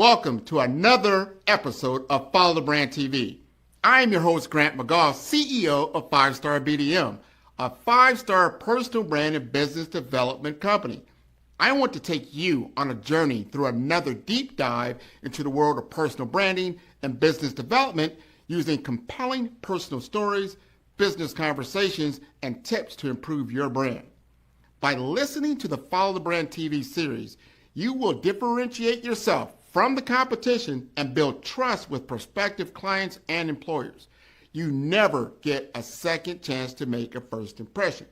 Welcome to another episode of Follow the Brand TV. I am your host, Grant McGaugh, CEO of 5-Star BDM, a 5-star personal brand and business development company. I want to take you on a journey through another deep dive into the world of personal branding and business development using compelling personal stories, business conversations, and tips to improve your brand. By listening to the Follow the Brand TV series, you will differentiate yourself from the competition and build trust with prospective clients and employers. You never get a second chance to make a first impression.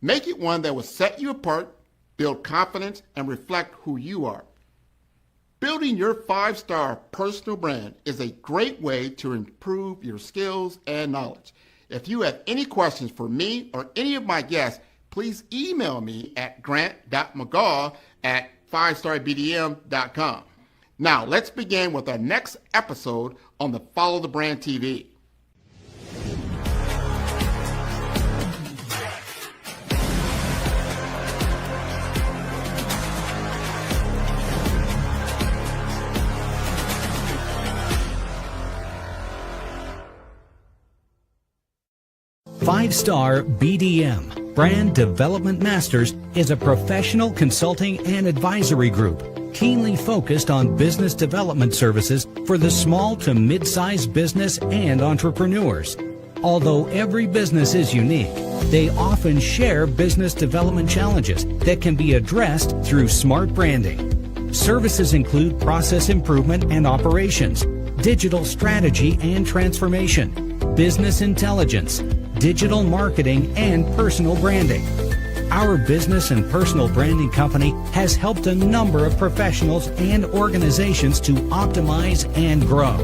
Make it one that will set you apart, build confidence, and reflect who you are. Building your 5-star personal brand is a great way to improve your skills and knowledge. If you have any questions for me or any of my guests, please email me at grant.mcgaugh@5starbdm.com. Now, let's begin with our next episode on the Follow the Brand TV. Five-Star BDM, Brand Development Masters, is a professional consulting and advisory group keenly focused on business development services for the small to mid-sized business and entrepreneurs. Although every business is unique, they often share business development challenges that can be addressed through smart branding. Services include process improvement and operations, digital strategy and transformation, business intelligence, digital marketing, and personal branding. Our business and personal branding company has helped a number of professionals and organizations to optimize and grow.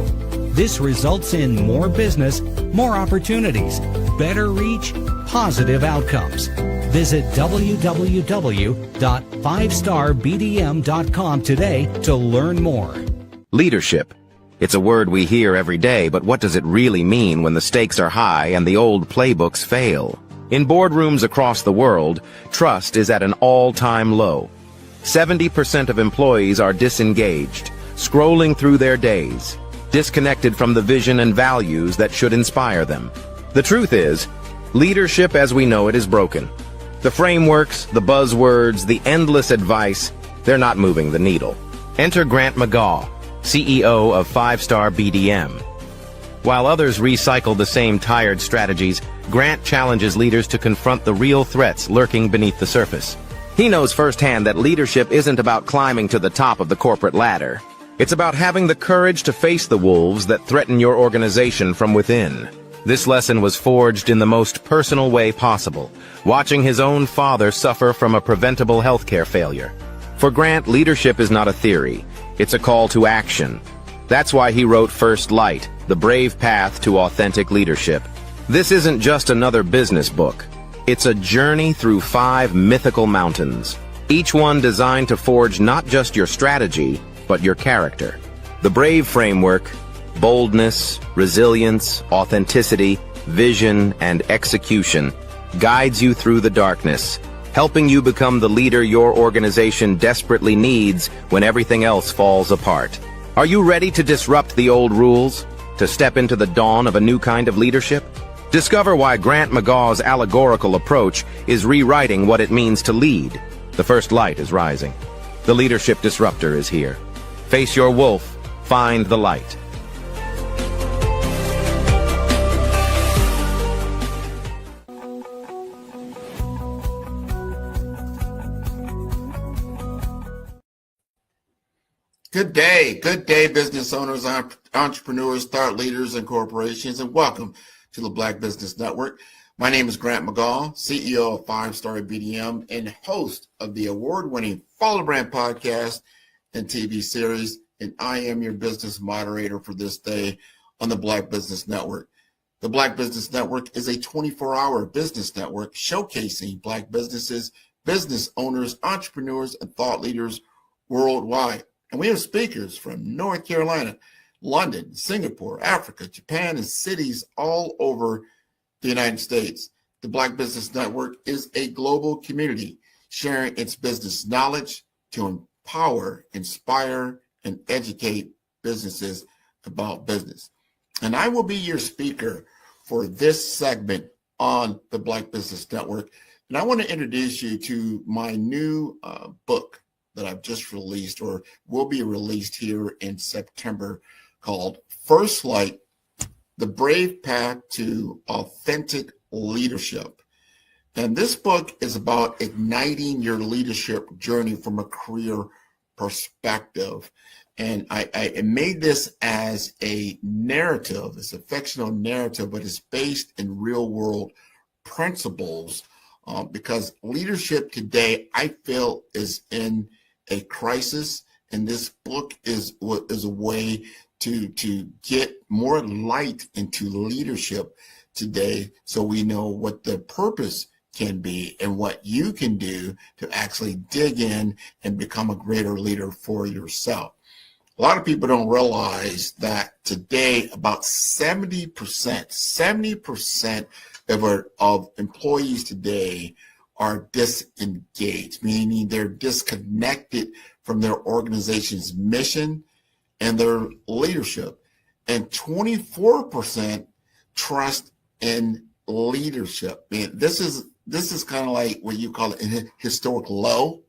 This results in more business, more opportunities, better reach, positive outcomes. Visit www.5starbdm.com today to learn more. Leadership. It's a word we hear every day, but what does it really mean when the stakes are high and the old playbooks fail? In boardrooms across the world, trust is at an all-time low. 70% of employees are disengaged, scrolling through their days, disconnected from the vision and values that should inspire them. The truth is, leadership as we know it is broken. The frameworks, the buzzwords, the endless advice, they're not moving the needle. Enter Grant McGaugh, CEO of 5-Star BDM. While others recycle the same tired strategies, Grant challenges leaders to confront the real threats lurking beneath the surface. He knows firsthand that leadership isn't about climbing to the top of the corporate ladder. It's about having the courage to face the wolves that threaten your organization from within. This lesson was forged in the most personal way possible, watching his own father suffer from a preventable healthcare failure. For Grant, leadership is not a theory. It's a call to action. That's why he wrote First Light, The Brave Path to Authentic Leadership. This isn't just another business book. It's a journey through 5 mythical mountains, each one designed to forge not just your strategy, but your character. The Brave framework, boldness, resilience, authenticity, vision, and execution, guides you through the darkness, helping you become the leader your organization desperately needs when everything else falls apart. Are you ready to disrupt the old rules? To step into the dawn of a new kind of leadership? Discover why Grant McGaugh's allegorical approach is rewriting what it means to lead. The first light is rising. The leadership disruptor is here. Face your wolf. Find the light. Good day, business owners, entrepreneurs, thought leaders, and corporations, and welcome to the Black Business Network. My name is Grant McGaugh, CEO of 5-Star BDM and host of the award-winning Follow the Brand podcast and TV series, and I am your business moderator for this day on the Black Business Network. The Black Business Network is a 24-hour business network showcasing Black businesses, business owners, entrepreneurs, and thought leaders worldwide. And we have speakers from North Carolina, London, Singapore, Africa, Japan, and cities all over the United States. The Black Business Network is a global community sharing its business knowledge to empower, inspire, and educate businesses about business. And I will be your speaker for this segment on the Black Business Network. And I want to introduce you to my new book that I've just released, or will be released here in September, called First Light: The Brave Path to Authentic Leadership. And this book is about igniting your leadership journey from a career perspective. And I made this as a narrative. It's a fictional narrative, but it's based in real world principles, because leadership today, I feel, is in a crisis. And this book is a way to get more light into leadership today, so we know what the purpose can be and what you can do to actually dig in and become a greater leader for yourself. A lot of people don't realize that today about 70% of employees today are disengaged, meaning they're disconnected from their organization's mission and their leadership. And 24% trust in leadership. I mean, this is kind of like what you call a historic low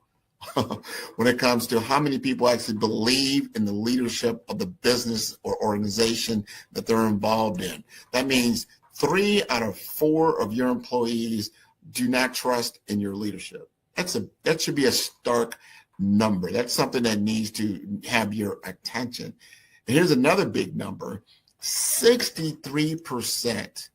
when it comes to how many people actually believe in the leadership of the business or organization that they're involved in. That means 3 out of 4 of your employees do not trust in your leadership. That should be a stark number. That's something that needs to have your attention. And here's another big number: 63%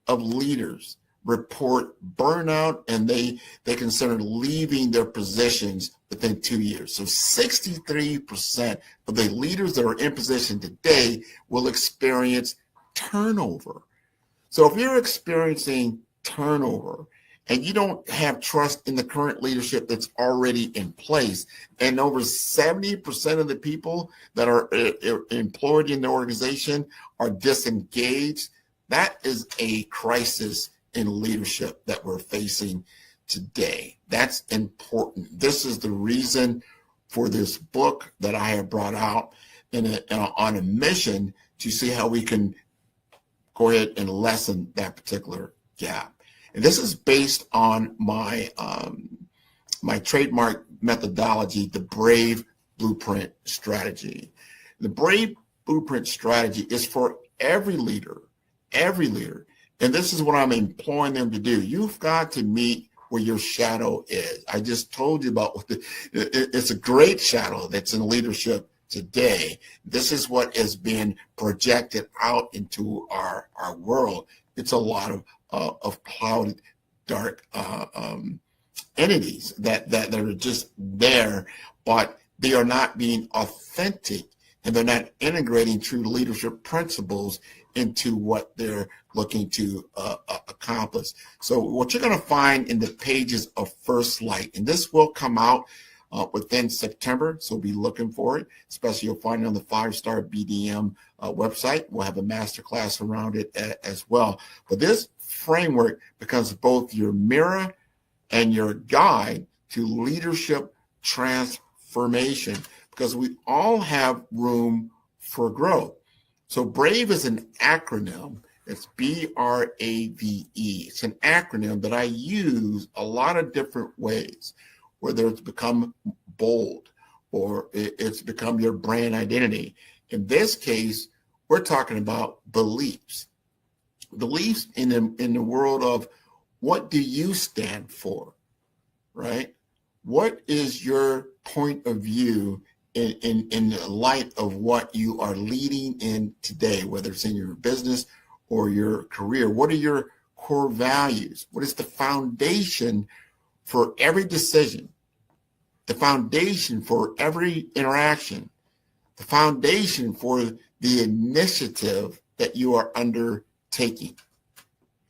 of leaders report burnout, and they consider leaving their positions within 2 years. So 63% of the leaders that are in position today will experience turnover. So if you're experiencing turnover and you don't have trust in the current leadership that's already in place, and over 70% of the people that are employed in the organization are disengaged, that is a crisis in leadership that we're facing today. That's important. This is the reason for this book that I have brought out on a mission to see how we can go ahead and lessen that particular gap. And this is based on my my trademark methodology, the Brave Blueprint Strategy. The Brave Blueprint Strategy is for every leader. And this is what I'm imploring them to do. You've got to meet where your shadow is. I just told you about it's a great shadow that's in leadership today. This is what is being projected out into our world. It's a lot of clouded, dark entities that are just there, but they are not being authentic, and they're not integrating true leadership principles into what they're looking to accomplish. So what you're going to find in the pages of First Light, and this will come out within September, so be looking for it. Especially you'll find it on the 5-Star BDM website. We'll have a masterclass around it as well. But this framework becomes both your mirror and your guide to leadership transformation, because we all have room for growth. So BRAVE is an acronym. It's BRAVE. It's an acronym that I use a lot of different ways, whether it's become bold or it's become your brand identity. In this case, we're talking about beliefs. Beliefs in the world of, what do you stand for, right? What is your point of view in the light of what you are leading in today, whether it's in your business or your career? What are your core values? What is the foundation for every decision, the foundation for every interaction, the foundation for the initiative that you are undertaking?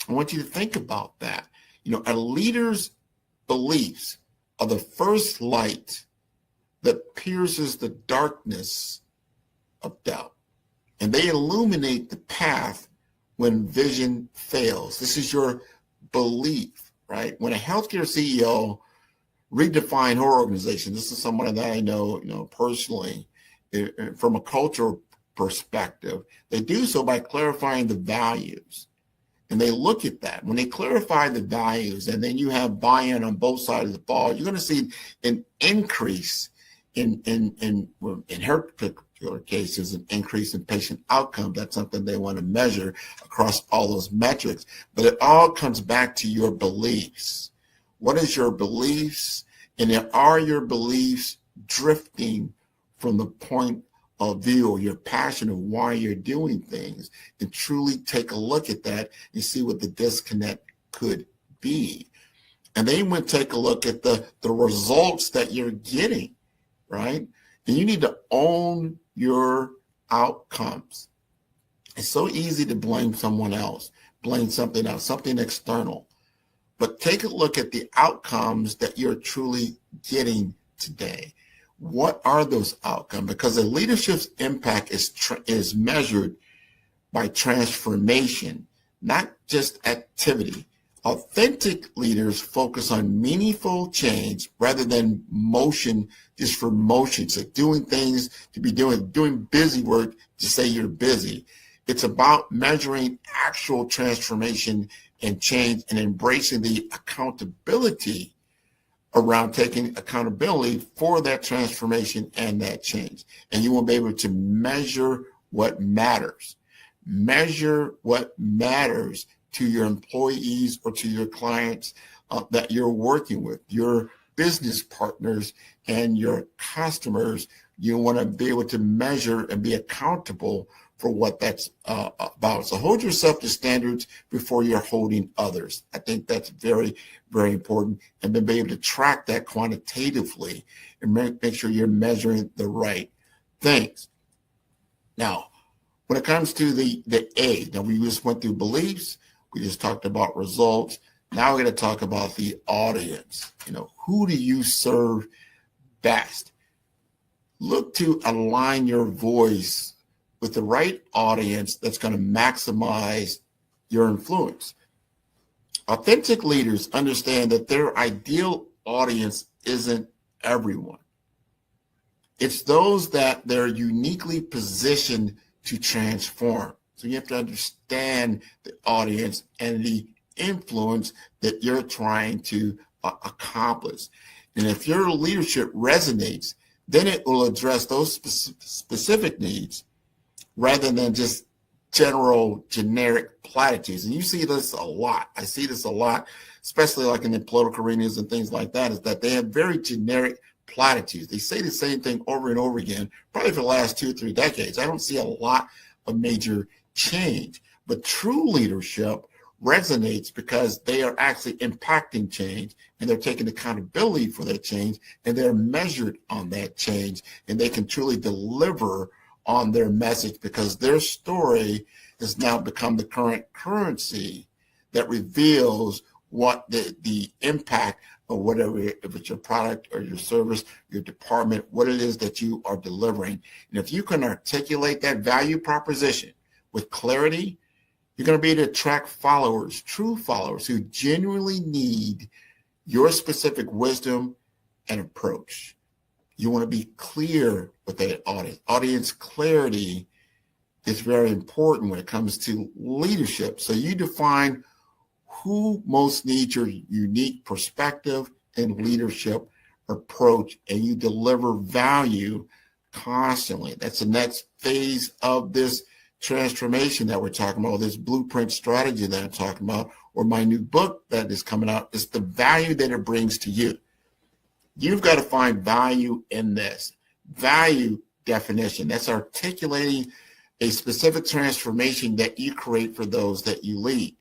I want you to think about that. You know, a leader's beliefs are the first light that pierces the darkness of doubt, and they illuminate the path when vision fails. This is your belief, right? When a healthcare CEO redefined her organization, this is someone that I know, personally, from a cultural perspective, they do so by clarifying the values. And they look at that. When they clarify the values and then you have buy-in on both sides of the ball, you're going to see an increase in her particular cases, an increase in patient outcome. That's something they want to measure across all those metrics. But it all comes back to your beliefs. What is your beliefs? And are your beliefs drifting from the point of view or your passion of why you're doing things? And truly take a look at that and see what the disconnect could be. And then you take a look at the results that you're getting, right? And you need to own your outcomes. It's so easy to blame someone else, blame something else, something external. But take a look at the outcomes that you're truly getting today. What are those outcomes? Because the leadership's impact is measured by transformation, not just activity. Authentic leaders focus on meaningful change rather than motion just for motion. So doing things to be doing busy work to say you're busy. It's about measuring actual transformation and change and embracing the accountability around taking accountability for that transformation and that change. And you will be able to measure what matters. Measure what matters to your employees or to your clients that you're working with, your business partners and your customers. You want to be able to measure and be accountable for what that's about. So hold yourself to standards before you're holding others. I think that's very, very important. And then be able to track that quantitatively and make sure you're measuring the right things. Now, when it comes to the A, now we just went through beliefs. We just talked about results. Now we're going to talk about the audience. Who do you serve best? Look to align your voice with the right audience that's going to maximize your influence. Authentic leaders understand that their ideal audience isn't everyone. It's those that they're uniquely positioned to transform. So you have to understand the audience and the influence that you're trying to accomplish. And if your leadership resonates, then it will address those specific needs rather than just generic platitudes. And you see this a lot. I see this a lot, especially like in the political arenas and things like that, is that they have very generic platitudes. They say the same thing over and over again, probably for the last 2 or 3 decades. I don't see a lot of major change, but true leadership resonates because they are actually impacting change and they're taking accountability for that change and they're measured on that change and they can truly deliver on their message because their story has now become the current currency that reveals what the impact of whatever, if it's your product or your service, your department, what it is that you are delivering. And if you can articulate that value proposition with clarity, you're going to be able to attract followers, true followers who genuinely need your specific wisdom and approach. You want to be clear with that audience. Audience clarity is very important when it comes to leadership. So you define who most needs your unique perspective and leadership approach, and you deliver value constantly. That's the next phase of this transformation that we're talking about, this blueprint strategy that I'm talking about, or my new book that is coming out. It's the value that it brings to you. You've got to find value in this. Value definition, that's articulating a specific transformation that you create for those that you lead.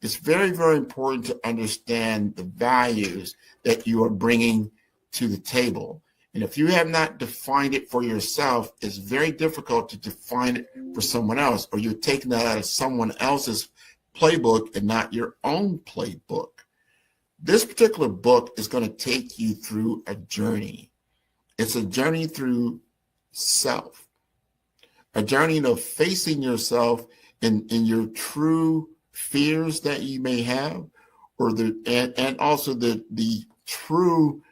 It's very, very important to understand the values that you are bringing to the table. And if you have not defined it for yourself, it's very difficult to define it for someone else, or you're taking that out of someone else's playbook and not your own playbook. This particular book is going to take you through a journey. It's a journey through self, a journey of facing yourself in your true fears that you may have, or and also the true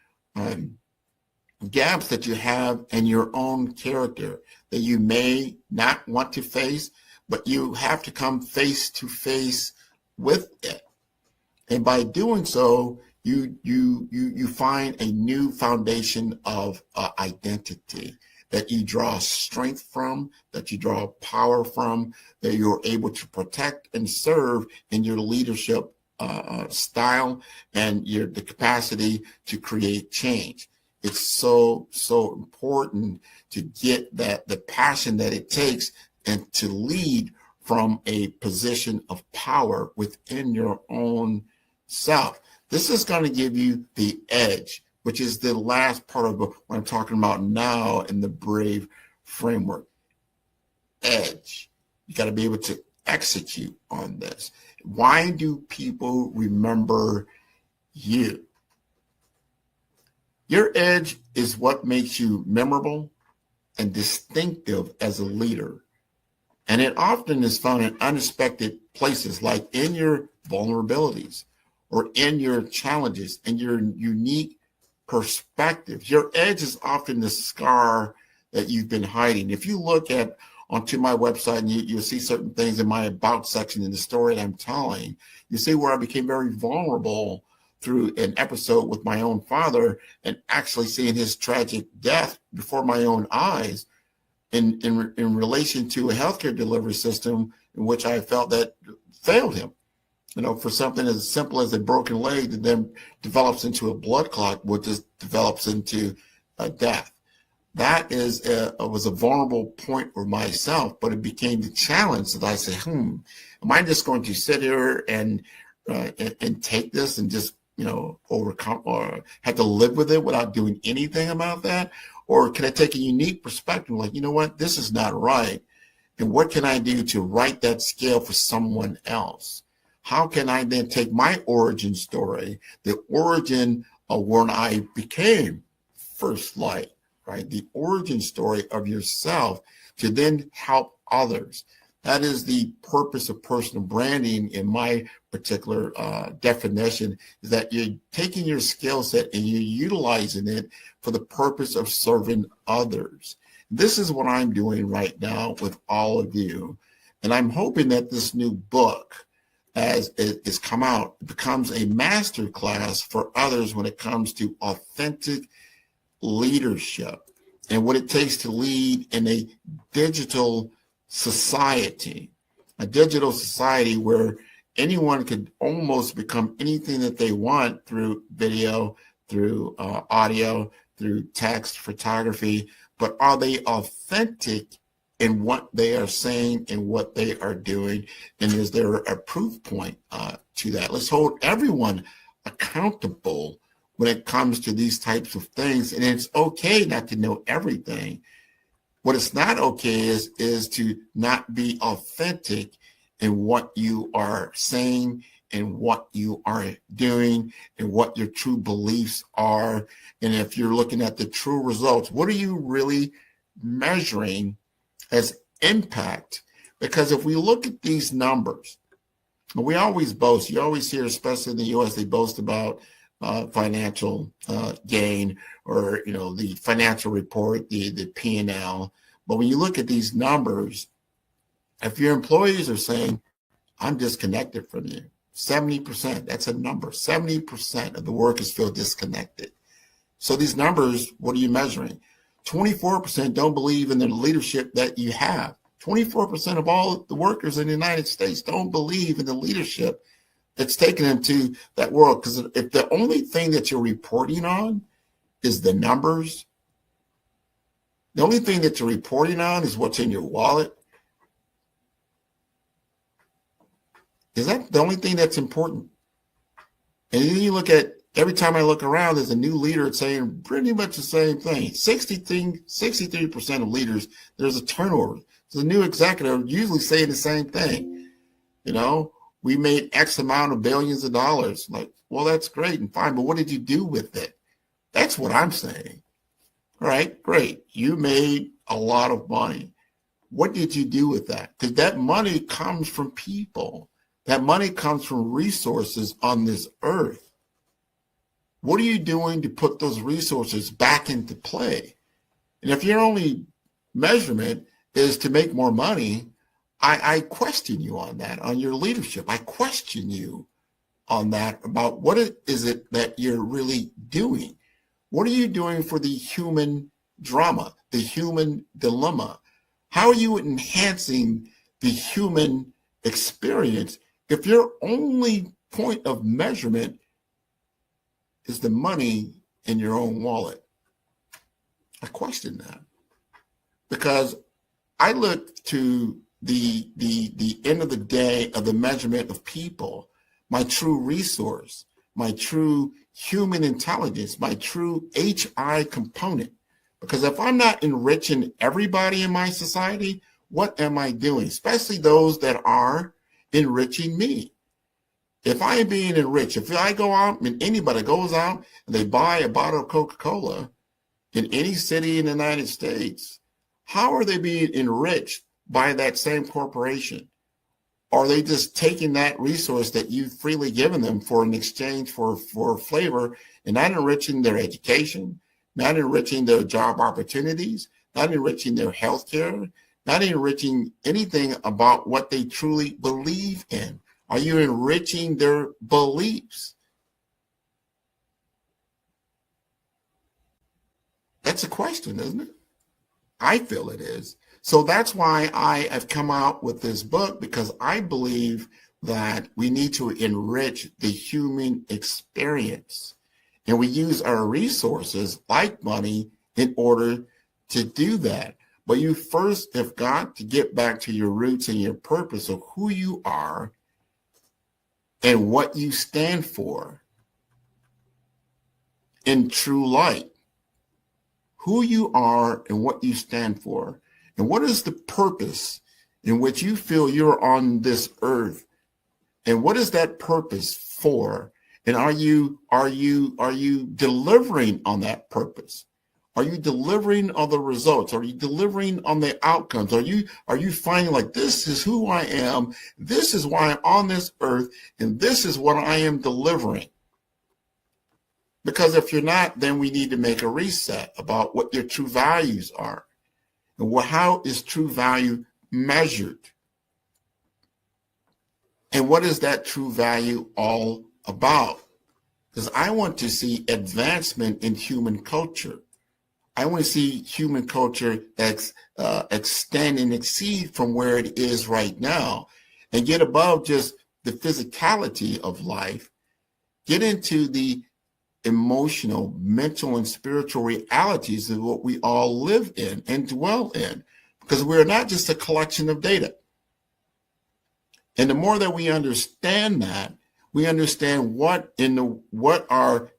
gaps that you have in your own character that you may not want to face, but you have to come face to face with it. And by doing so, you find a new foundation of identity that you draw strength from, that you draw power from, that you're able to protect and serve in your leadership style and the capacity to create change. It's so important to get the passion that it takes and to lead from a position of power within your own self. This is going to give you the edge, which is the last part of what I'm talking about now in the BRAVE framework. Edge. You got to be able to execute on this. Why do people remember you? Your edge is what makes you memorable and distinctive as a leader. And it often is found in unexpected places, like in your vulnerabilities or in your challenges and your unique perspectives. Your edge is often the scar that you've been hiding. If you look onto my website and you'll see certain things in my about section in the story that I'm telling, you see where I became very vulnerable through an episode with my own father and actually seeing his tragic death before my own eyes in relation to a healthcare delivery system in which I felt that failed him. You know, for something as simple as a broken leg that then develops into a blood clot, which just develops into a death. That was a vulnerable point for myself, but it became the challenge that I said, am I just going to sit here and take this and just, overcome or have to live with it without doing anything about that? Or can I take a unique perspective, like, you know what, this is not right. And what can I do to right that scale for someone else? How can I then take my origin story, the origin of when I became First Light, right? The origin story of yourself to then help others. That is the purpose of personal branding in my particular definition, is that you're taking your skill set and you're utilizing it for the purpose of serving others. This is what I'm doing right now with all of you. And I'm hoping that this new book, as it has come out, becomes a master class for others when it comes to authentic leadership and what it takes to lead in a digital society where anyone could almost become anything that they want through video, through audio, through text, photography. But are they authentic in what they are saying and what they are doing? And is there a proof point to that? Let's hold everyone accountable when it comes to these types of things. And it's okay not to know everything. What it's not okay is to not be authentic in what you are saying and what you are doing and what your true beliefs are. And if you're looking at the true results, what are you really measuring as impact? Because if we look at these numbers, we always boast, you always hear, especially in the US, they boast about financial gain or, the financial report, the P&L. But when you look at these numbers, if your employees are saying, I'm disconnected from you, 70%, that's a number. 70% of the workers feel disconnected. So these numbers, what are you measuring? 24% don't believe in the leadership that you have. 24% of all the workers in the United States don't believe in the leadership that's taken them to that world. Because if the only thing that you're reporting on is the numbers, the only thing that you're reporting on is what's in your wallet, is that the only thing that's important? And then you look at, every time I look around, there's a new leader saying pretty much the same thing. 63% of leaders, there's a turnover. There's a new executive usually saying the same thing. We made X amount of billions of dollars. Like, well, that's great and fine, but what did you do with it? That's what I'm saying. All right, great. You made a lot of money. What did you do with that? Because that money comes from people. That money comes from resources on this earth. What are you doing to put those resources back into play? And if your only measurement is to make more money, I question you on that, on your leadership. I question you on that about what is it that you're really doing. What are you doing for the human drama, the human dilemma? How are you enhancing the human experience if your only point of measurement is the money in your own wallet? I question that, because I look to the end of the day of the measurement of people, my true resource, my true human intelligence, my true HI component. Because if I'm not enriching everybody in my society, what am I doing? Especially those that are enriching me. If I am being enriched, if I go out and anybody goes out and they buy a bottle of Coca-Cola in any city in the United States, how are they being enriched by that same corporation? Are they just taking that resource that you've freely given them for an exchange for flavor and not enriching their education, not enriching their job opportunities, not enriching their health care, not enriching anything about what they truly believe in? Are you enriching their beliefs? That's a question, isn't it? I feel it is. So that's why I have come out with this book, because I believe that we need to enrich the human experience. And we use our resources like money in order to do that. But you first have got to get back to your roots and your purpose of who you are and what you stand for in true light. Who you are and what you stand for. And what is the purpose in which you feel you're on this earth? And what is that purpose for? And are you delivering on that purpose? Are you delivering on the results? Are you delivering on the outcomes? Are you finding like, this is who I am, this is why I'm on this earth, and this is what I am delivering? Because if you're not, then we need to make a reset about what your true values are. And how is true value measured? And what is that true value all about? Because I want to see advancement in human culture. I want to see human culture extend and exceed from where it is right now and get above just the physicality of life, get into the emotional, mental, and spiritual realities of what we all live in and dwell in, because we're not just a collection of data. And the more that we understand that, we understand what our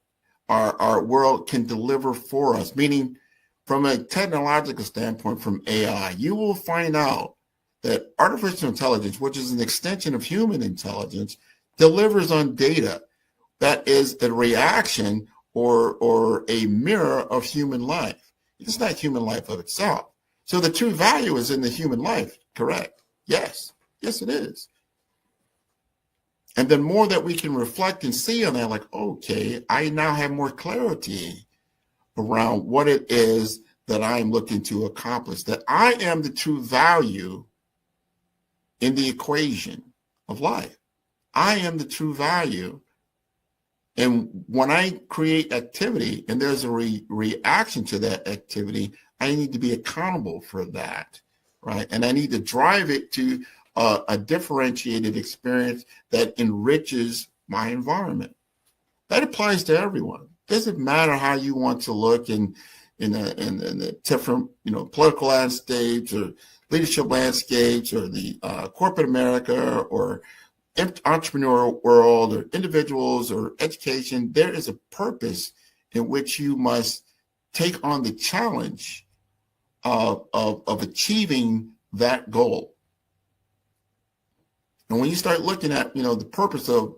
world can deliver for us. Meaning, from a technological standpoint, from AI, you will find out that artificial intelligence, which is an extension of human intelligence, delivers on data that is a reaction or a mirror of human life. It's not human life of itself. So the true value is in the human life, correct? Yes. Yes, it is. And the more that we can reflect and see on that, like, okay, I now have more clarity around what it is that I'm looking to accomplish, that I am the true value in the equation of life. I am the true value. And when I create activity and there's a reaction to that activity, I need to be accountable for that, right? And I need to drive it to a differentiated experience that enriches my environment. That applies to everyone. Doesn't matter how you want to look in the different, political landscapes or leadership landscapes or the corporate America or entrepreneurial world or individuals or education. There is a purpose in which you must take on the challenge of achieving that goal. And when you start looking at, the purpose of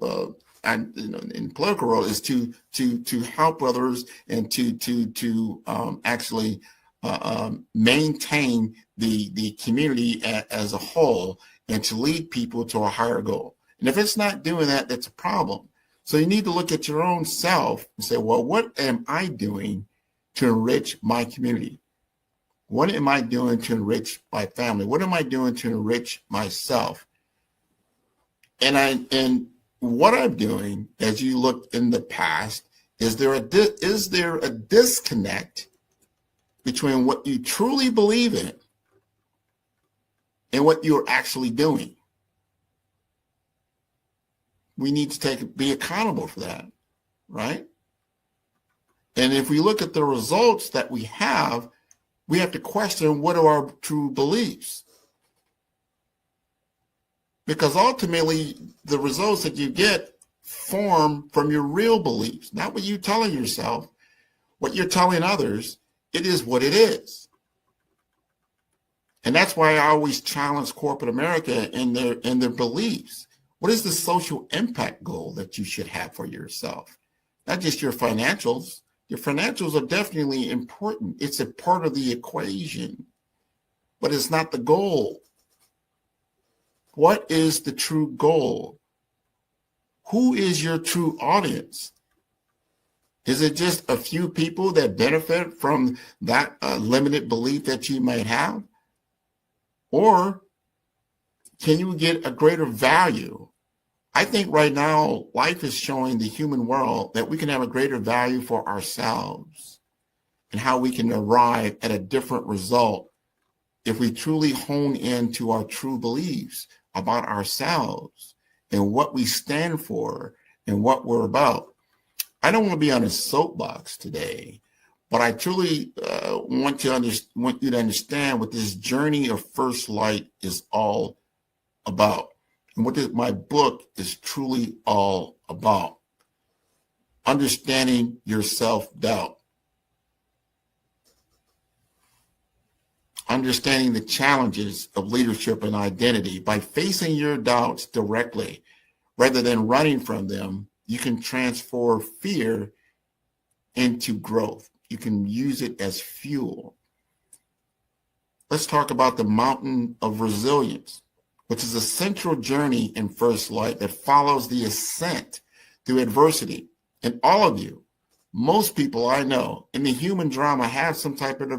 in the political world is to help others and to actually maintain the community as a whole and to lead people to a higher goal. And if it's not doing that, that's a problem. So you need to look at your own self and say, well, what am I doing to enrich my community? What am I doing to enrich my family? What am I doing to enrich myself? And what I'm doing, as you look in the past, is there a disconnect between what you truly believe in and what you're actually doing? We need to be accountable for that, right? And if we look at the results that we have to question what are our true beliefs. Because ultimately, the results that you get form from your real beliefs, not what you're telling yourself, what you're telling others. It is what it is. And that's why I always challenge corporate America in their beliefs. What is the social impact goal that you should have for yourself? Not just your financials. Your financials are definitely important. It's a part of the equation, but it's not the goal. What is the true goal? Who is your true audience? Is it just a few people that benefit from that limited belief that you might have? Or can you get a greater value? I think right now, life is showing the human world that we can have a greater value for ourselves and how we can arrive at a different result if we truly hone into our true beliefs about ourselves and what we stand for and what we're about. I don't want to be on a soapbox today, but I truly want you to understand what this journey of First Light is all about. And what my book is truly all about. Understanding your self-doubt. Understanding the challenges of leadership and identity. By facing your doubts directly, rather than running from them, you can transform fear into growth. You can use it as fuel. Let's talk about the mountain of resilience, which is a central journey in First Light that follows the ascent through adversity. And all of you, most people I know in the human drama have some type of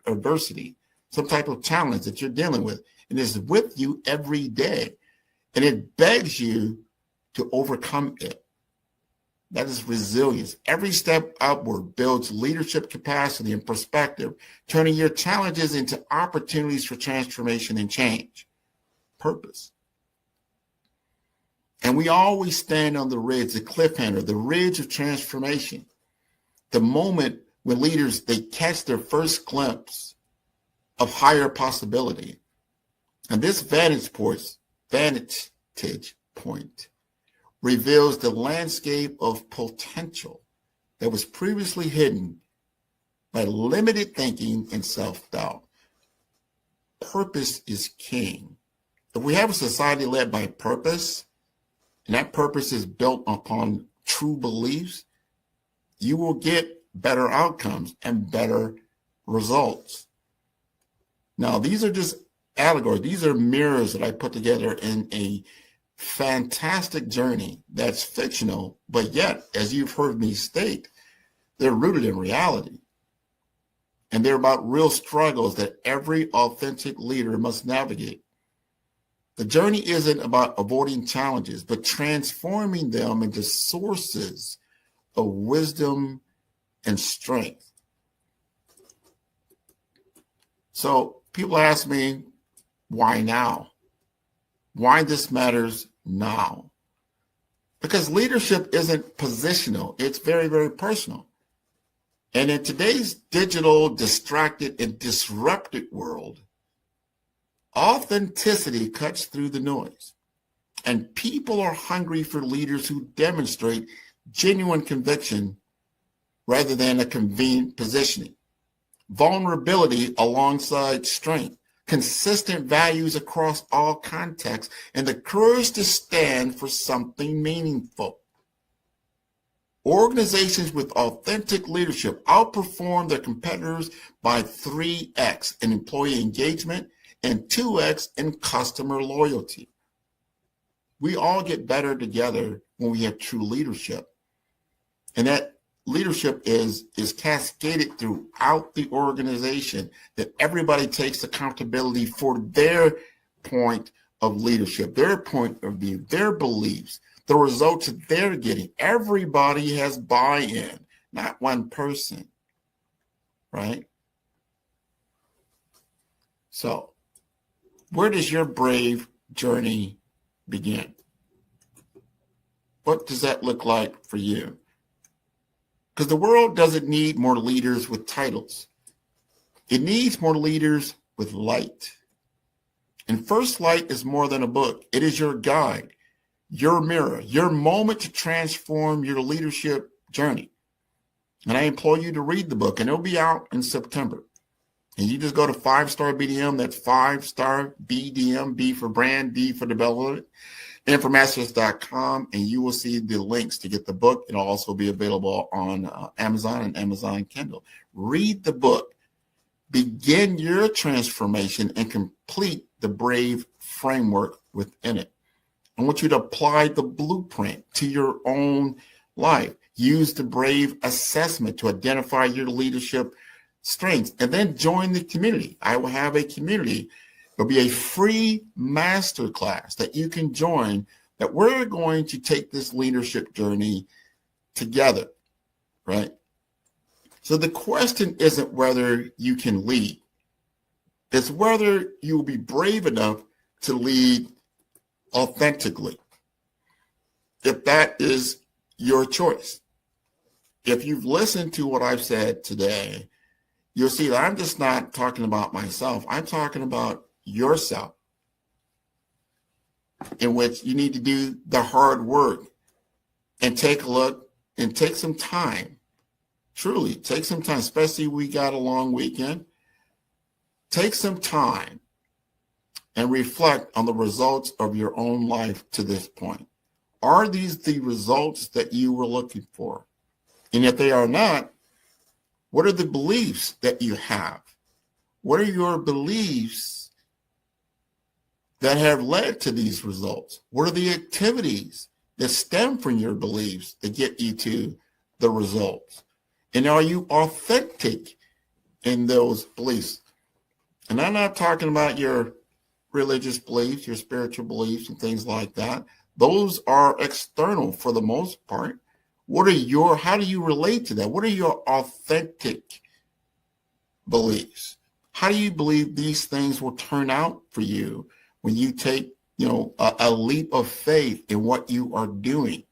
adversity, some type of challenge that you're dealing with, and it's with you every day. And it begs you to overcome it. That is resilience. Every step upward builds leadership capacity and perspective, turning your challenges into opportunities for transformation and change. Purpose. And we always stand on the ridge, the cliffhanger, the ridge of transformation. The moment when leaders, they catch their first glimpse of higher possibility. And this vantage point reveals the landscape of potential that was previously hidden by limited thinking and self-doubt. Purpose is king. If we have a society led by purpose, and that purpose is built upon true beliefs, you will get better outcomes and better results. Now, these are just allegories. These are mirrors that I put together in a fantastic journey that's fictional, but yet, as you've heard me state, they're rooted in reality. And they're about real struggles that every authentic leader must navigate. The journey isn't about avoiding challenges, but transforming them into sources of wisdom and strength. So people ask me, why now? Why this matters now? Because leadership isn't positional. It's very, very personal. And in today's digital, distracted, and disrupted world, authenticity cuts through the noise. And people are hungry for leaders who demonstrate genuine conviction rather than a convenient positioning. Vulnerability alongside strength, consistent values across all contexts, and the courage to stand for something meaningful. Organizations with authentic leadership outperform their competitors by 3x in employee engagement and 2x in customer loyalty. We all get better together when we have true leadership. And that leadership is cascaded throughout the organization, that everybody takes accountability for their point of leadership, their point of view, their beliefs, the results that they're getting. Everybody has buy-in, not one person, right? So where does your brave journey begin? What does that look like for you? Because the world doesn't need more leaders with titles. It needs more leaders with light. And First Light is more than a book. It is your guide, your mirror, your moment to transform your leadership journey. And I implore you to read the book, and it'll be out in September. And you just go to 5-Star BDM, that's 5-Star BDM, B for brand, D for development, informasters.com, and you will see the links to get the book. It'll also be available on Amazon and Amazon Kindle. Read the book, begin your transformation, and complete the Brave framework within it. I want you to apply the blueprint to your own life. Use the Brave assessment to identify your leadership strengths, and then join the community. I will have a community. It'll be a free masterclass that you can join, that we're going to take this leadership journey together, right? So the question isn't whether you can lead. It's whether you will be brave enough to lead authentically. If that is your choice. If you've listened to what I've said today, you'll see that I'm just not talking about myself. I'm talking about yourself, in which you need to do the hard work and take a look and take some time. Truly, take some time, especially we got a long weekend. Take some time and reflect on the results of your own life to this point. Are these the results that you were looking for? And if they are not, what are the beliefs that you have? What are your beliefs that have led to these results? What are the activities that stem from your beliefs that get you to the results? And are you authentic in those beliefs? And I'm not talking about your religious beliefs, your spiritual beliefs, and things like that. Those are external for the most part. How do you relate to that? What are your authentic beliefs? How do you believe these things will turn out for you when you take, a leap of faith in what you are doing?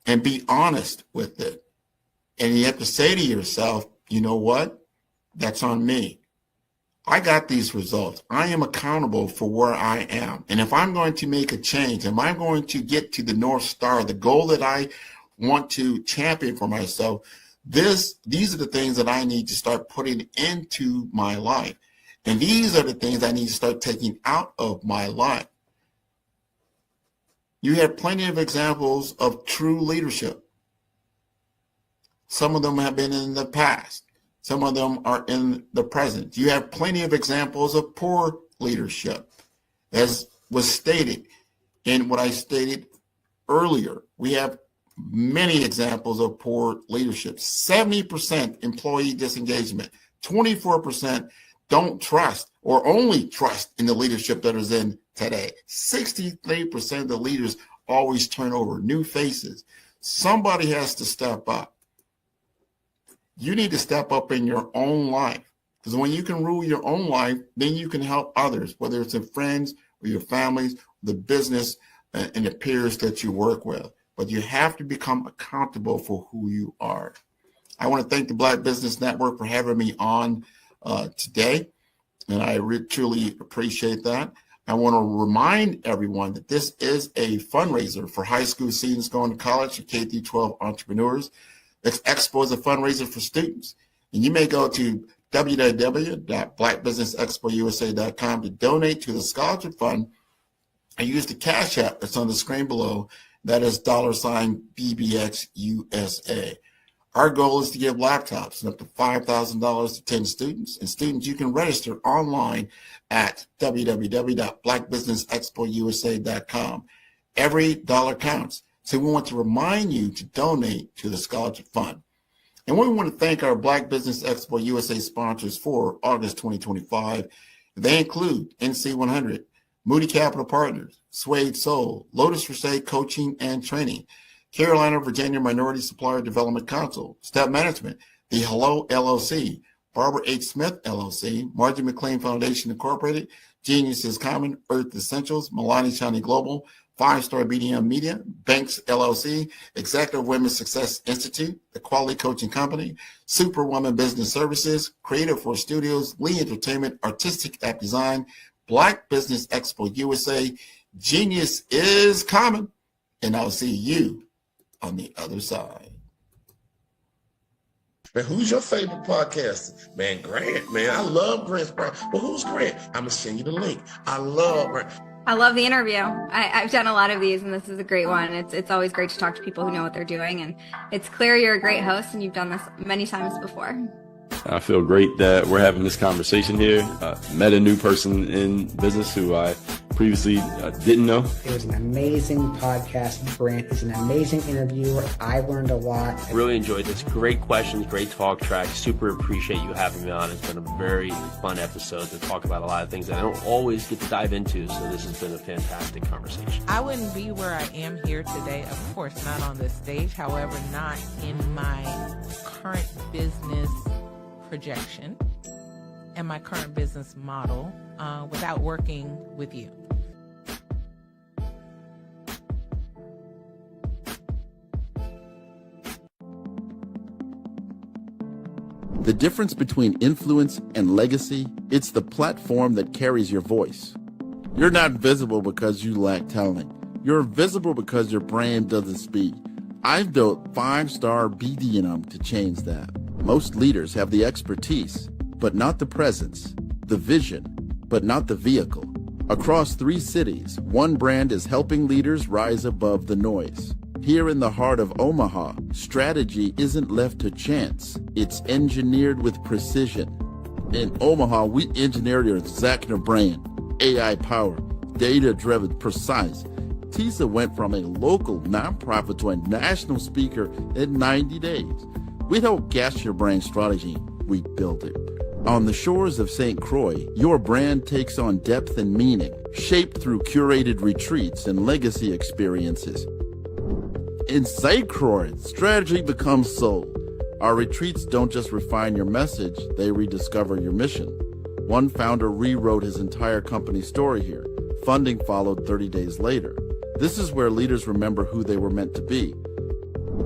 And be honest with it. And you have to say to yourself, you know what? That's on me. I got these results. I am accountable for where I am. And if I'm going to make a change, if I'm going to get to the North Star, the goal that I want to champion for myself, these are the things that I need to start putting into my life. And these are the things I need to start taking out of my life. You have plenty of examples of true leadership. Some of them have been in the past. Some of them are in the present. You have plenty of examples of poor leadership, as was stated in what I stated earlier. We have many examples of poor leadership. 70% employee disengagement, 24% don't trust or only trust in the leadership that is in today. 63% of the leaders always turn over, new faces. Somebody has to step up. You need to step up in your own life, because when you can rule your own life, then you can help others, whether it's in friends or your families, the business and the peers that you work with. But you have to become accountable for who you are. I want to thank the Black Business Network for having me on today, and I truly appreciate that. I want to remind everyone that this is a fundraiser for high school students going to college, or K-12 entrepreneurs. This expo is a fundraiser for students. And you may go to www.blackbusinessexpousa.com to donate to the scholarship fund and use the Cash App that's on the screen below. That is $BBXUSA. Our goal is to give laptops and up to $5,000 to 10 students. And students, you can register online at www.blackbusinessexpousa.com. Every dollar counts. So we want to remind you to donate to the Scholarship Fund. And we want to thank our Black Business Expo USA sponsors for August 2025. They include NC100, Moody Capital Partners, Suede Soul, Lotus Crusade Coaching and Training, Carolina, Virginia Minority Supplier Development Council, Step Management, The Hello LLC, Barbara H. Smith LLC, Margie McLean Foundation Incorporated, Genius is Common, Earth Essentials, Milani Chani Global, 5-Star BDM Media, Banks LLC, Executive Women's Success Institute, The Quality Coaching Company, Superwoman Business Services, Creative Force Studios, Lee Entertainment, Artistic App Design, Black Business Expo USA, Genius is Common, and I'll see you on the other side. Man, who's your favorite podcaster? Man, Grant, man. I love Grant's podcast. Well, who's Grant? I'm going to send you the link. I love Grant. I love the interview. I've done a lot of these, and this is a great one. It's always great to talk to people who know what they're doing, and it's clear you're a great host, and you've done this many times before. I feel great that we're having this conversation here. Met a new person in business who I previously didn't know. It was an amazing podcast. Grant is an amazing interviewer. I learned a lot. Really enjoyed this. Great questions, great talk track. Super appreciate you having me on. It's been a very fun episode to talk about a lot of things that I don't always get to dive into. So this has been a fantastic conversation. I wouldn't be where I am here today, of course, not on this stage. However, not in my current business projection and my current business model without working with you. The difference between influence and legacy, it's the platform that carries your voice. You're not visible because you lack talent. You're visible because your brand doesn't speak. I've built 5-Star BDM to change that. Most leaders have the expertise, but not the presence, the vision, but not the vehicle. Across 3 cities, one brand is helping leaders rise above the noise. Here in the heart of Omaha, strategy isn't left to chance. It's engineered with precision. In Omaha, we engineered your executive brand, AI-powered, data-driven, precise. TISA went from a local nonprofit to a national speaker in 90 days. We don't guess your brand strategy, we build it. On the shores of St. Croix, your brand takes on depth and meaning, shaped through curated retreats and legacy experiences. In St. Croix, strategy becomes soul. Our retreats don't just refine your message, they rediscover your mission. One founder rewrote his entire company story here. Funding followed 30 days later. This is where leaders remember who they were meant to be.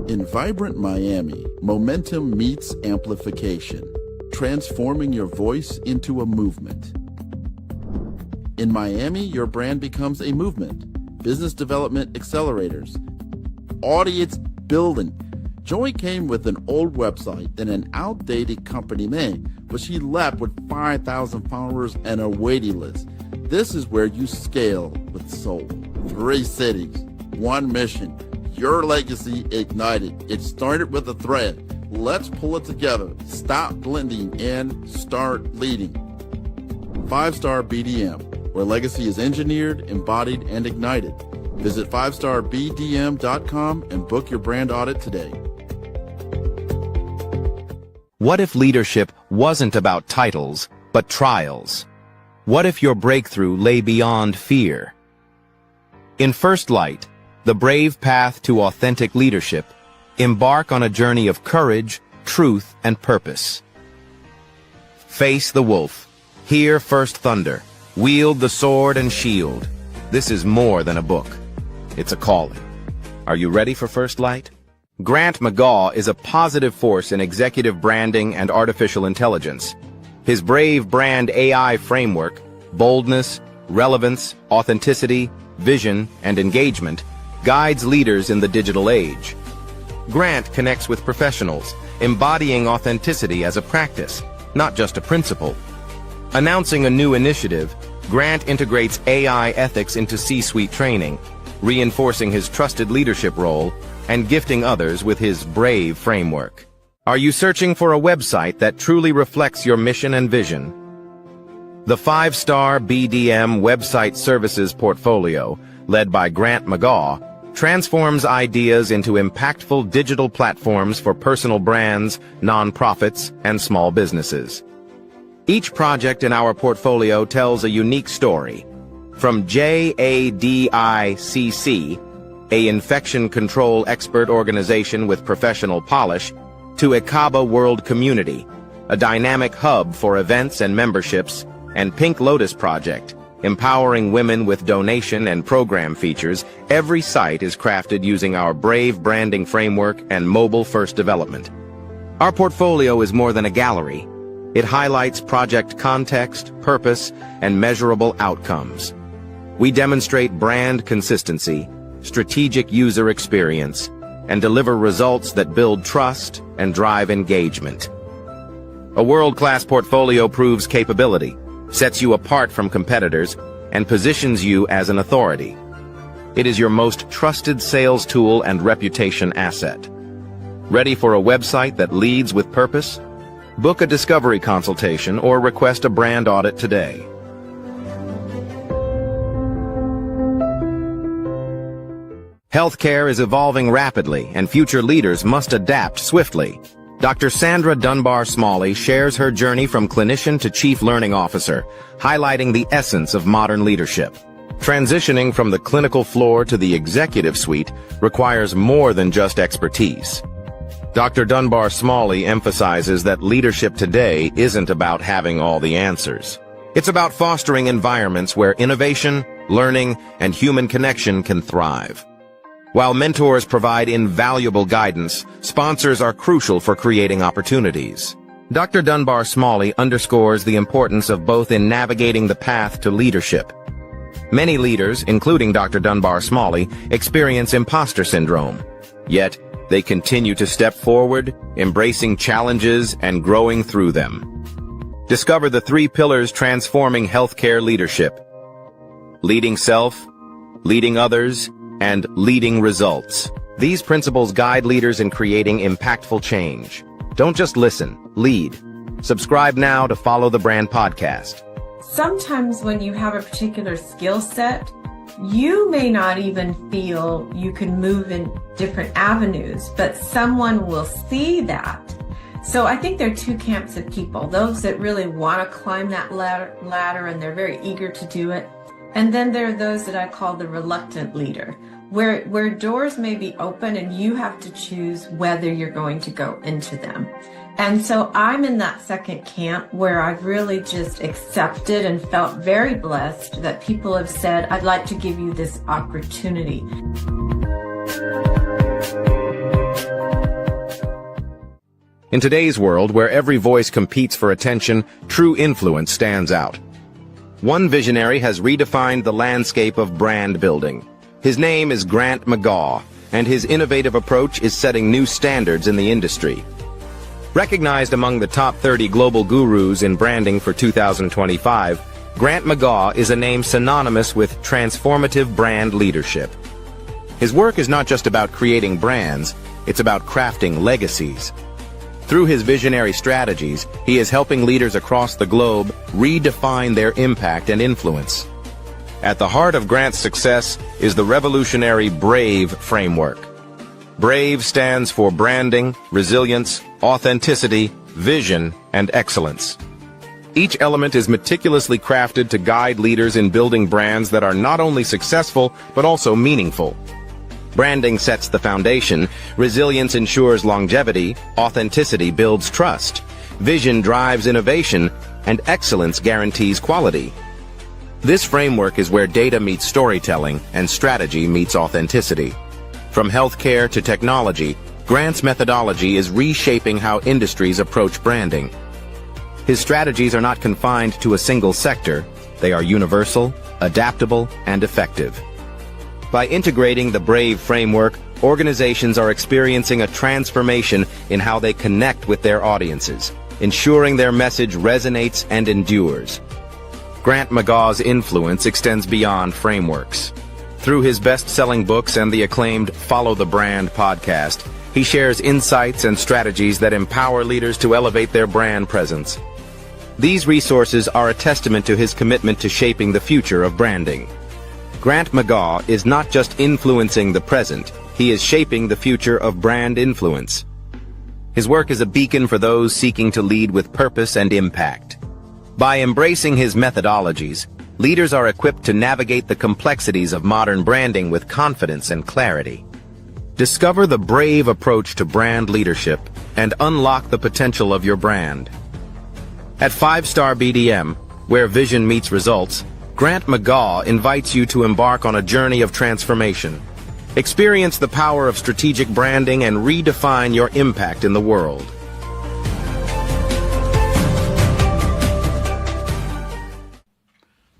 In Vibrant Miami, momentum meets amplification, transforming your voice into a movement. In Miami, your brand becomes a movement. Business development accelerators, audience building. Joy came with an old website and an outdated company name, but she left with 5,000 followers and a waiting list. This is where you scale with soul. 3 cities, 1 mission. Your legacy ignited. It started with a thread. Let's pull it together. Stop blending and start leading. 5-Star BDM, where legacy is engineered, embodied, and ignited. Visit 5starbdm.com and book your brand audit today. What if leadership wasn't about titles, but trials? What if your breakthrough lay beyond fear? In First Light, The Brave Path to Authentic Leadership, embark on a journey of courage, truth, and purpose. Face the wolf. Hear first thunder. Wield the sword and shield. This is more than a book. It's a calling. Are you ready for First Light? Grant McGaw is a positive force in executive branding and artificial intelligence. His Brave Brand AI framework, boldness, relevance, authenticity, vision, and engagement, guides leaders in the digital age. Grant connects with professionals, embodying authenticity as a practice, not just a principle. Announcing a new initiative, Grant integrates AI ethics into C-suite training, reinforcing his trusted leadership role and gifting others with his Brave framework. Are you searching for a website that truly reflects your mission and vision? The 5-star BDM website services portfolio, led by Grant McGaw, transforms ideas into impactful digital platforms for personal brands, nonprofits, and small businesses. Each project in our portfolio tells a unique story. From JADICC, a infection control expert organization with professional polish, to Ekaba World Community, a dynamic hub for events and memberships, and Pink Lotus Project, empowering women with donation and program features, every site is crafted using our Brave branding framework and mobile-first development. Our portfolio is more than a gallery. It highlights project context, purpose, and measurable outcomes. We demonstrate brand consistency, strategic user experience, and deliver results that build trust and drive engagement. A world-class portfolio proves capability, sets you apart from competitors, and positions you as an authority. It is your most trusted sales tool and reputation asset. Ready for a website that leads with purpose? Book a discovery consultation or request a brand audit today. Healthcare is evolving rapidly, and future leaders must adapt swiftly. Dr. Sandra Dunbar Smalley shares her journey from clinician to chief learning officer, highlighting the essence of modern leadership. Transitioning from the clinical floor to the executive suite requires more than just expertise. Dr. Dunbar Smalley emphasizes that leadership today isn't about having all the answers. It's about fostering environments where innovation, learning, and human connection can thrive. While mentors provide invaluable guidance, sponsors are crucial for creating opportunities. Dr. Dunbar Smalley underscores the importance of both in navigating the path to leadership. Many leaders, including Dr. Dunbar Smalley, experience imposter syndrome. Yet, they continue to step forward, embracing challenges and growing through them. Discover the 3 pillars transforming healthcare leadership: leading self, leading others, and leading results. These principles guide leaders in creating impactful change. Don't just listen, lead. Subscribe now to Follow the Brand podcast. Sometimes when you have a particular skill set, you may not even feel you can move in different avenues, but someone will see that. So I think there are 2 camps of people: those that really want to climb that ladder and they're very eager to do it. And then there are those that I call the reluctant leader, where doors may be open and you have to choose whether you're going to go into them. And so I'm in that second camp where I've really just accepted and felt very blessed that people have said, I'd like to give you this opportunity. In today's world, where every voice competes for attention, true influence stands out. One visionary has redefined the landscape of brand building. His name is Grant McGaw, and his innovative approach is setting new standards in the industry. Recognized among the top 30 global gurus in branding for 2025, Grant McGaw is a name synonymous with transformative brand leadership. His work is not just about creating brands, it's about crafting legacies. Through his visionary strategies, he is helping leaders across the globe redefine their impact and influence. At the heart of Grant's success is the revolutionary BRAVE framework. BRAVE stands for branding, resilience, authenticity, vision, and excellence. Each element is meticulously crafted to guide leaders in building brands that are not only successful, but also meaningful. Branding sets the foundation, resilience ensures longevity, authenticity builds trust, vision drives innovation, and excellence guarantees quality. This framework is where data meets storytelling and strategy meets authenticity. From healthcare to technology, Grant's methodology is reshaping how industries approach branding. His strategies are not confined to a single sector, they are universal, adaptable, and effective. By integrating the BRAVE framework, organizations are experiencing a transformation in how they connect with their audiences, ensuring their message resonates and endures. Grant McGaw's influence extends beyond frameworks. Through his best-selling books and the acclaimed Follow the Brand podcast, He shares insights and strategies that empower leaders to elevate their brand presence. These resources are a testament to his commitment to shaping the future of branding. Grant McGaugh is not just influencing the present, he is shaping the future of brand influence. His work is a beacon for those seeking to lead with purpose and impact. By embracing his methodologies, leaders are equipped to navigate the complexities of modern branding with confidence and clarity. Discover the brave approach to brand leadership and unlock the potential of your brand. At 5-Star BDM, where vision meets results, Grant McGaugh invites you to embark on a journey of transformation. Experience the power of strategic branding and redefine your impact in the world.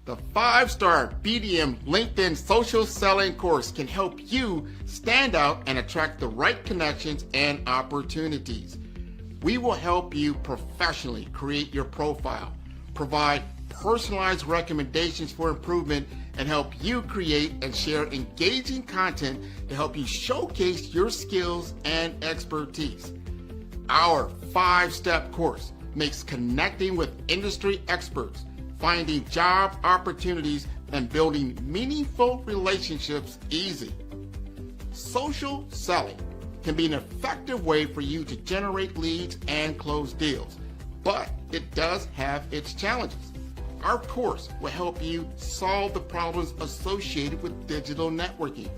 The 5-Star BDM LinkedIn Social Selling course can help you stand out and attract the right connections and opportunities. We will help you professionally create your profile, provide personalized recommendations for improvement, and help you create and share engaging content to help you showcase your skills and expertise. Our 5-step course makes connecting with industry experts, finding job opportunities, and building meaningful relationships easy. Social selling can be an effective way for you to generate leads and close deals, but it does have its challenges. Our course will help you solve the problems associated with digital networking.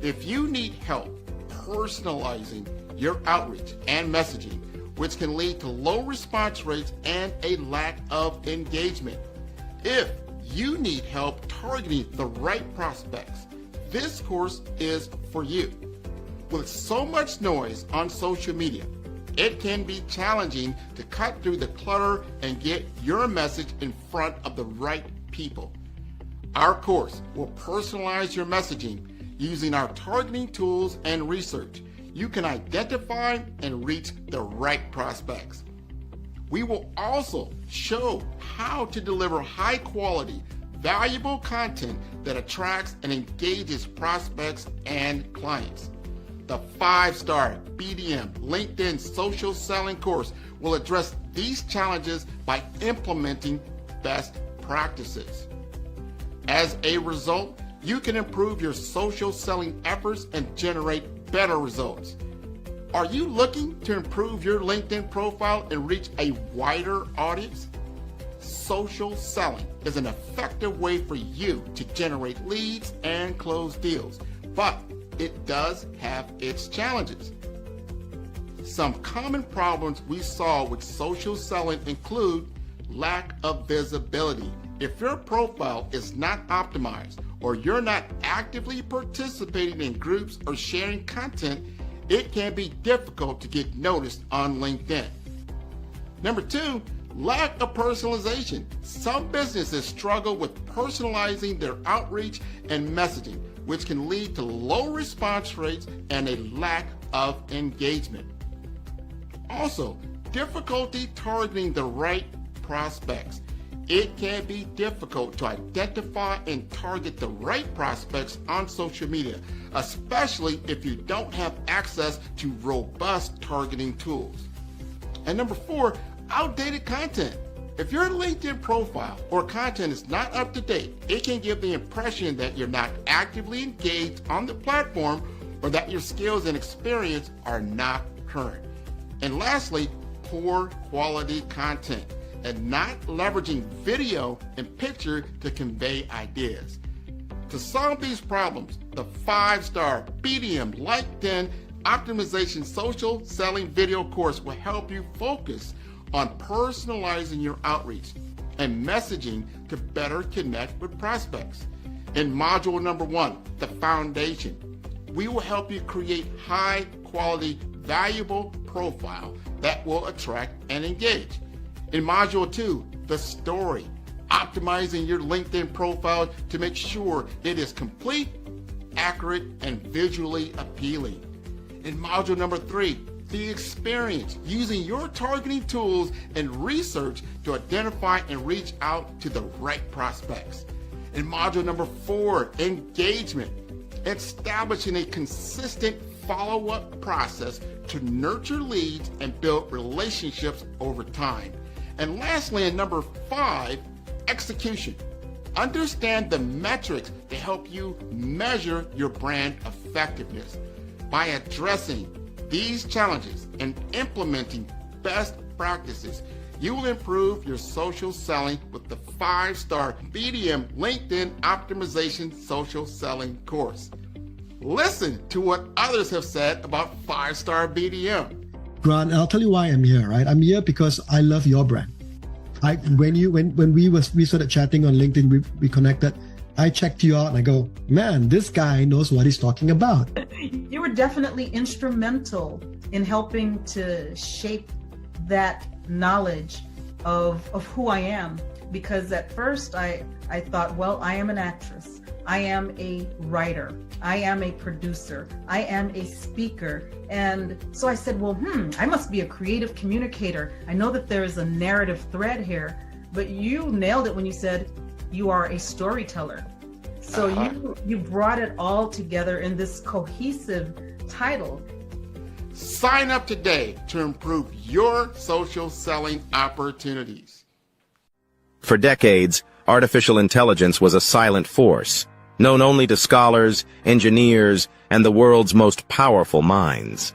If you need help personalizing your outreach and messaging, which can lead to low response rates and a lack of engagement. If you need help targeting the right prospects, this course is for you. With so much noise on social media, it can be challenging to cut through the clutter and get your message in front of the right people. Our course will personalize your messaging using our targeting tools and research. You can identify and reach the right prospects. We will also show how to deliver high quality, valuable content that attracts and engages prospects and clients. The 5-Star BDM LinkedIn Social Selling course will address these challenges by implementing best practices. As a result, you can improve your social selling efforts and generate better results. Are you looking to improve your LinkedIn profile and reach a wider audience? Social selling is an effective way for you to generate leads and close deals, but it does have its challenges. Some common problems we saw with social selling include lack of visibility. If your profile is not optimized or you're not actively participating in groups or sharing content, it can be difficult to get noticed on LinkedIn. Number 2, lack of personalization. Some businesses struggle with personalizing their outreach and messaging, which can lead to low response rates and a lack of engagement. Also, difficulty targeting the right prospects. It can be difficult to identify and target the right prospects on social media, especially if you don't have access to robust targeting tools. And number 4, outdated content. If your LinkedIn profile or content is not up to date, it can give the impression that you're not actively engaged on the platform or that your skills and experience are not current. And lastly, poor quality content and not leveraging video and picture to convey ideas. To solve these problems, the 5-Star BDM LinkedIn Optimization Social Selling video course will help you focus on personalizing your outreach and messaging to better connect with prospects. In module number 1, the foundation, we will help you create high quality, valuable profile that will attract and engage. In module 2, the story, optimizing your LinkedIn profile to make sure it is complete, accurate, and visually appealing. In module number 3, the experience, using your targeting tools and research to identify and reach out to the right prospects. In module number 4, engagement, establishing a consistent follow-up process to nurture leads and build relationships over time. And lastly, and number 5, execution. Understand the metrics to help you measure your brand effectiveness. By addressing these challenges and implementing best practices, you will improve your social selling with the 5-star BDM LinkedIn Optimization Social Selling course. Listen to what others have said about 5-star BDM. Grant, I'll tell you why I'm here, right? I'm here because I love your brand. When we started chatting on LinkedIn, we connected. I checked you out and I go, man, this guy knows what he's talking about. You were definitely instrumental in helping to shape that knowledge of who I am, because at first I thought, well, I am an actress, I am a writer, I am a producer, I am a speaker. And so I said, well, I must be a creative communicator. I know that there is a narrative thread here, but you nailed it when you said you are a storyteller. So you brought it all together in this cohesive title. Sign up today to improve your social selling opportunities. For decades, artificial intelligence was a silent force, known only to scholars, engineers, and the world's most powerful minds.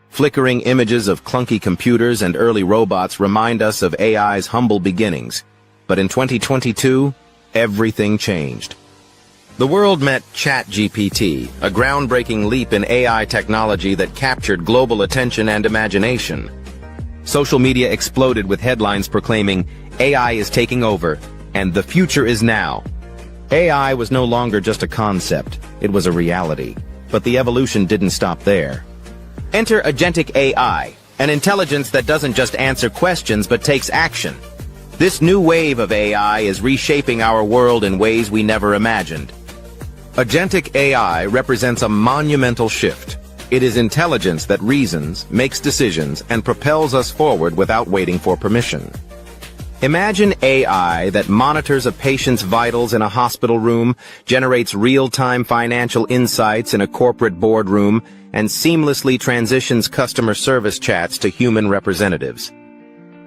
Flickering images of clunky computers and early robots remind us of AI's humble beginnings. But in 2022, everything changed. The world met ChatGPT, a groundbreaking leap in AI technology that captured global attention and imagination. Social media exploded with headlines proclaiming, AI is taking over, and the future is now. AI was no longer just a concept, it was a reality. But the evolution didn't stop there. Enter Agentic AI, an intelligence that doesn't just answer questions but takes action. This new wave of AI is reshaping our world in ways we never imagined. Agentic AI represents a monumental shift. It is intelligence that reasons, makes decisions, and propels us forward without waiting for permission. Imagine AI that monitors a patient's vitals in a hospital room, generates real-time financial insights in a corporate boardroom, and seamlessly transitions customer service chats to human representatives.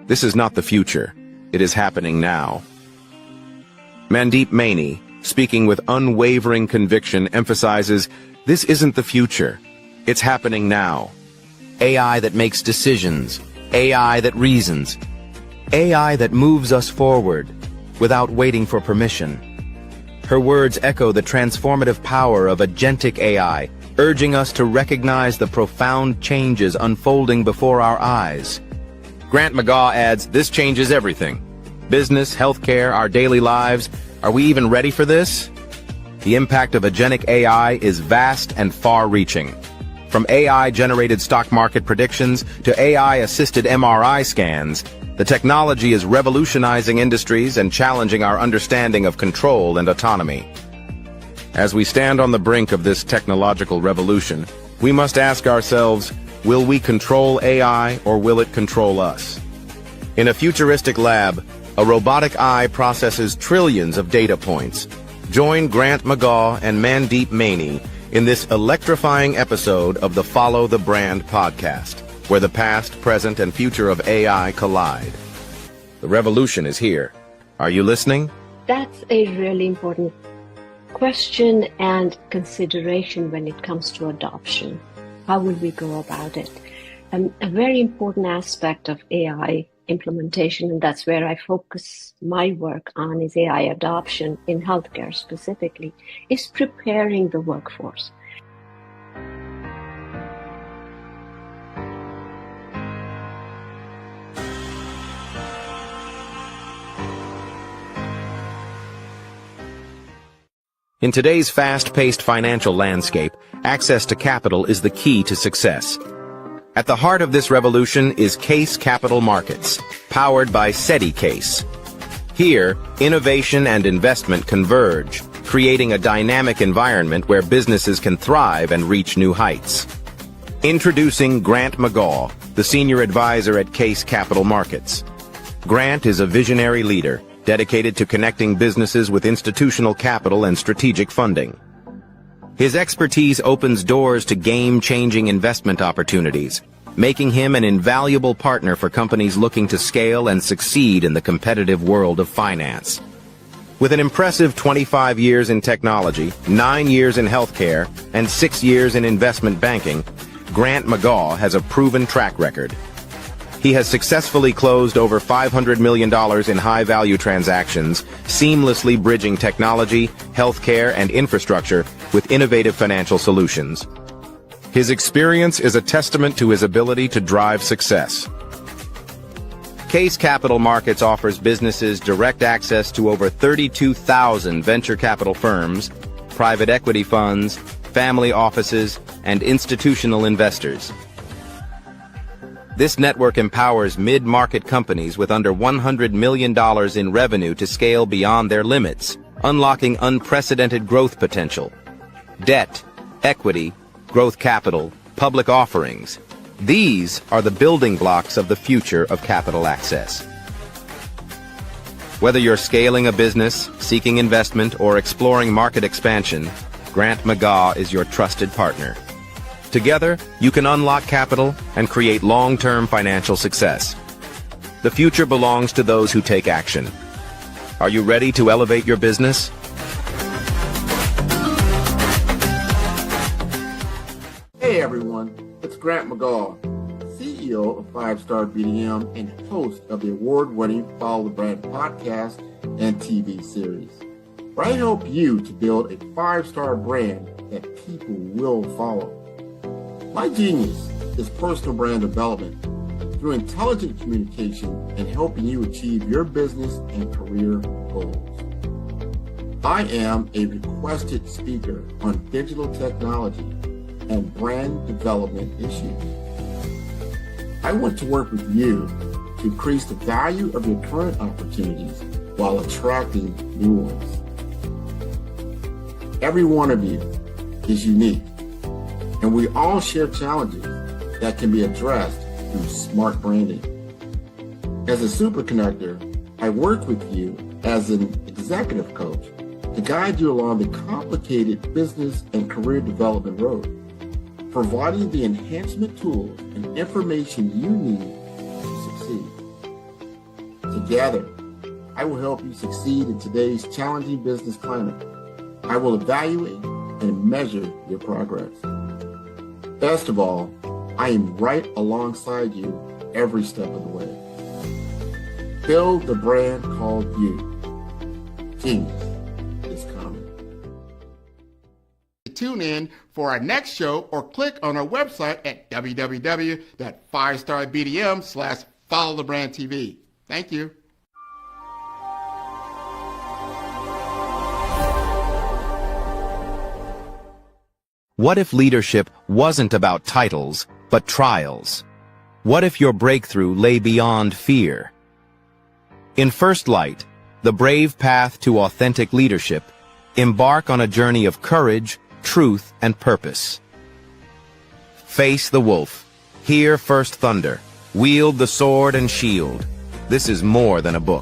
This is not the future. It is happening now. Mandeep Maini, speaking with unwavering conviction, emphasizes, this isn't the future. It's happening now. AI that makes decisions. AI that reasons. AI that moves us forward without waiting for permission. Her words echo the transformative power of agentic AI, urging us to recognize the profound changes unfolding before our eyes. Grant McGaugh adds, this changes everything. Business, healthcare, our daily lives. Are we even ready for this? The impact of agentic AI is vast and far-reaching. From AI-generated stock market predictions to AI-assisted MRI scans, the technology is revolutionizing industries and challenging our understanding of control and autonomy. As we stand on the brink of this technological revolution, we must ask ourselves, will we control AI or will it control us? In a futuristic lab, a robotic eye processes trillions of data points. Join Grant McGaugh and Mandeep Maini in this electrifying episode of the Follow the Brand podcast, where the past, present, and future of AI collide. The revolution is here. Are you listening? That's a really important question and consideration when it comes to adoption. How will we go about it? A very important aspect of AI implementation, and that's where I focus my work on, is AI adoption in healthcare specifically, is preparing the workforce. In today's fast-paced financial landscape, access to capital is the key to success. At the heart of this revolution is Case Capital Markets, powered by SETI-Case. Here, innovation and investment converge, creating a dynamic environment where businesses can thrive and reach new heights. Introducing Grant McGaugh, the senior advisor at Case Capital Markets. Grant is a visionary leader, dedicated to connecting businesses with institutional capital and strategic funding. His expertise opens doors to game-changing investment opportunities, making him an invaluable partner for companies looking to scale and succeed in the competitive world of finance. With an impressive 25 years in technology, 9 years in healthcare, and 6 years in investment banking, Grant McGaw has a proven track record. He has successfully closed over $500 million in high-value transactions, seamlessly bridging technology, healthcare, and infrastructure with innovative financial solutions. His experience is a testament to his ability to drive success. Case Capital Markets offers businesses direct access to over 32,000 venture capital firms, private equity funds, family offices, and institutional investors. This network empowers mid-market companies with under $100 million in revenue to scale beyond their limits, unlocking unprecedented growth potential. Debt, equity, growth capital, public offerings. These are the building blocks of the future of capital access. Whether you're scaling a business, seeking investment, or exploring market expansion, Grant McGaw is your trusted partner. Together, you can unlock capital and create long-term financial success. The future belongs to those who take action. Are you ready to elevate your business? Hey everyone, it's Grant McGaw, CEO of 5-Star BDM and host of the award-winning Follow the Brand podcast and TV series, where I help you to build a 5-star brand that people will follow. My genius is personal brand development through intelligent communication and helping you achieve your business and career goals. I am a requested speaker on digital technology and brand development issues. I want to work with you to increase the value of your current opportunities while attracting new ones. Every one of you is unique, and we all share challenges that can be addressed through smart branding. As a superconnector, I work with you as an executive coach to guide you along the complicated business and career development road, providing the enhancement tools and information you need to succeed. Together, I will help you succeed in today's challenging business climate. I will evaluate and measure your progress. Best of all, I am right alongside you every step of the way. Build the brand called you. Genius is coming. Tune in for our next show or click on our website at www.5starbdm/followthebrandtv. Thank you. What if leadership wasn't about titles, but trials? What if your breakthrough lay beyond fear? In First Light, the brave path to authentic leadership, embark on a journey of courage, truth, and purpose. Face the wolf. Hear first thunder. Wield the sword and shield. This is more than a book.